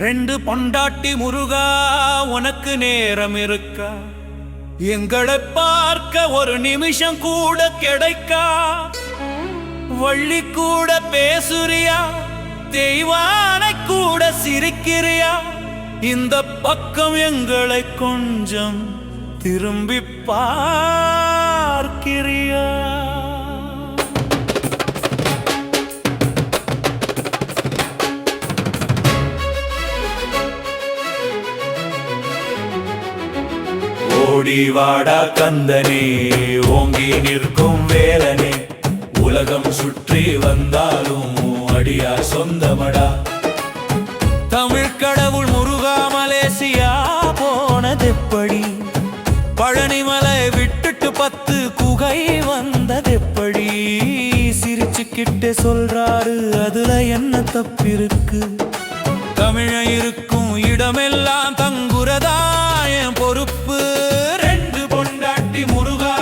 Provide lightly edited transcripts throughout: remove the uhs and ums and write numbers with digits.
ரெண்டு பொண்டாட்டி முருகா உனக்கு நேரம் இருக்கா? எங்களை பார்க்க ஒரு நிமிஷம் கூட கிடைக்கா? வள்ளி கூட பேசுறியா? தெய்வானை கூட சிரிக்கிறியா? இந்த பக்கம் எங்களை கொஞ்சம் திரும்பி பார்க்கிறியா? ஓடி வாடா கந்தனே, ஓங்கி நிற்கும் வேலனே, உலகம் சுற்றி வந்தாலும் அடியார் சொந்தமடா. தமிழ் கடவுள் முருகா மலேசியா போனதெப்படி? பழனிமலை விட்டுட்டு 10 குகை வந்ததெப்படி? சிரிச்சுக்கிட்டே சொல்றாரு, அதுல என்ன தப்பிருக்கு? தமிழ இருக்கும் இடமெல்லாம் தங்குறதா என் பொறுப்பு. ரெண்டு பொண்டாட்டி முருகா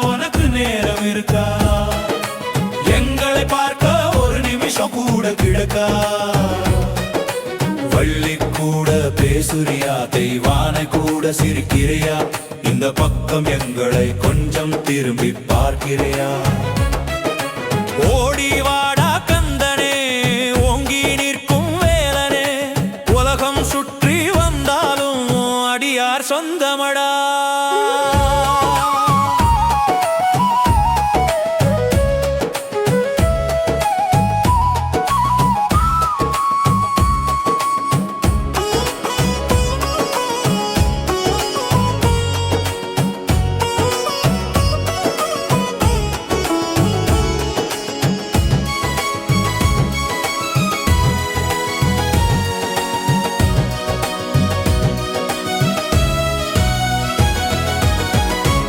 உனக்கு நேரம் இருக்கா? எங்களை பார்க்க ஒரு நிமிஷம் கூட கிடக்கா? வள்ளி கூட பேசுறியா? தெய்வானை கூட சிரிக்கிறியா? இந்த பக்கம் எங்களை கொஞ்சம் திரும்பி பார்க்கிறியா? ஓடி வாடா கந்தனே, ஓங்கி நிற்கும் வேலனே, உலகம் சுற்றி வந்தாலும் அடியார் சொந்தமடா.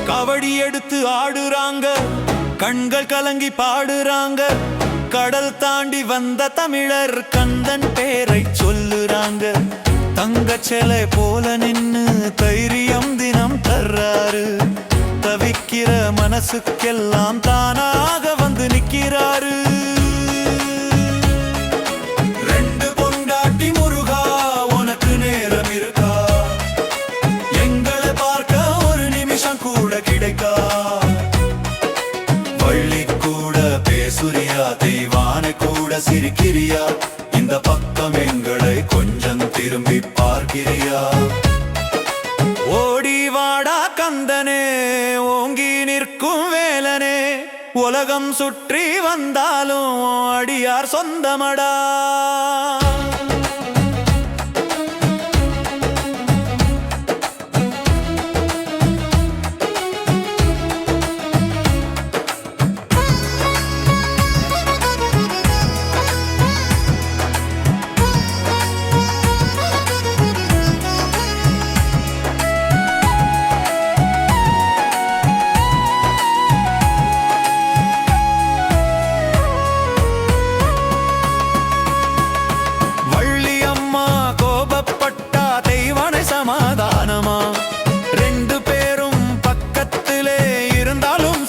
கபடி எடுத்து ஆடுறாங்க, கண்கள் கலங்கி பாடுறாங்க. கடல் தாண்டி வந்த தமிழர் கந்தன் பேரை சொல்லுறாங்க. தங்கச்சலை போல நின்னு தைரியம் தினம் தர்றாரு. தவிக்கிற மனசுக்கெல்லாம் தானாக வந்து நிக்கிறாரு. ரெண்டு பொண்டாட்டி முருகா உனக்கு நேரம் இருக்கா? எங்களை பார்க்க ஒரு நிமிஷம் கூட கிடைக்கா? வள்ளி கூட பேசுறியா? தெய்வானை கூட சிரிக்கிறியா? இந்த பக்கம் எங்களை கொஞ்சம் திரும்பி பார்க்கிறியா? ஓடி வாடா கந்தனே, ஓங்கி நிற்கும் வேலனே, உலகம் சுற்றி வந்தாலும் அடியார் சொந்தமடா.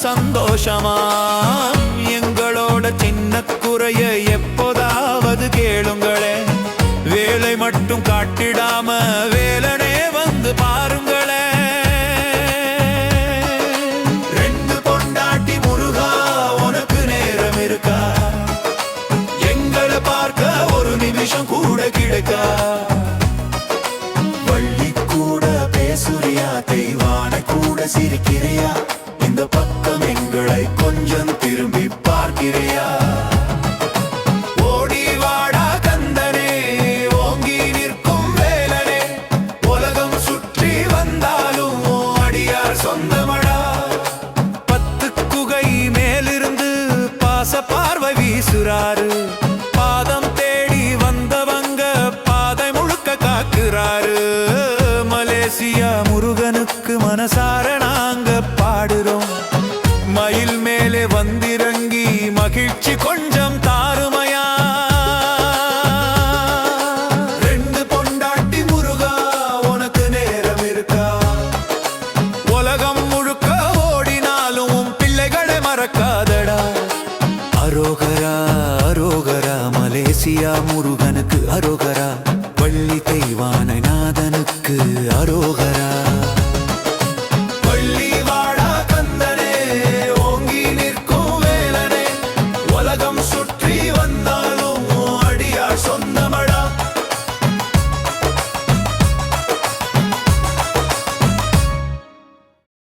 சந்தோஷமா எங்களோட சின்ன குறைய எப்போதாவது கேளுங்களே. வேலை மட்டும் காட்டிடாம வேலனே வந்து பாருங்களே. ரெண்டு பொண்டாட்டி முருகா உனக்கு நேரம் இருக்கா? எங்களை பார்க்க ஒரு நிமிஷம் கூட கிடைக்கா? வள்ளி கூட பேசுறியா? தெய்வானை கூட சிரிக்கிறியா? இந்த பக்கம் எங்களை கொஞ்சம் திரும்பி பார்க்கிறியா? ஓடி வாடா கந்தனே, ஓங்கி நிற்கும் வேலனே, உலகம் சுற்றி வந்தாலும் அடியார் சொந்தமடா. 10 குகை மேலிருந்து பாச பார்வை வீசுறாரு. பாதம் தேடி வந்தவங்க பாதை முழுக்க காக்குறாரு. மலேசியா முருகனுக்கு மனசார நாங்க பாடுறோம். மயில் மேலே வந்திறங்கி மகிழ்ச்சி கொஞ்சம் தாருமையா? ரெண்டு பொண்டாட்டி முருகா உனக்கு நேரம் இருக்கா? உலகம் முழுக்க ஓடினாலும் பிள்ளைகளை மறக்காதடா. அரோகரா அரோகரா மலேசியா முருகனுக்கு அரோகரா. வெள்ளி தெய்வானை நாதனுக்கு அரோகரா.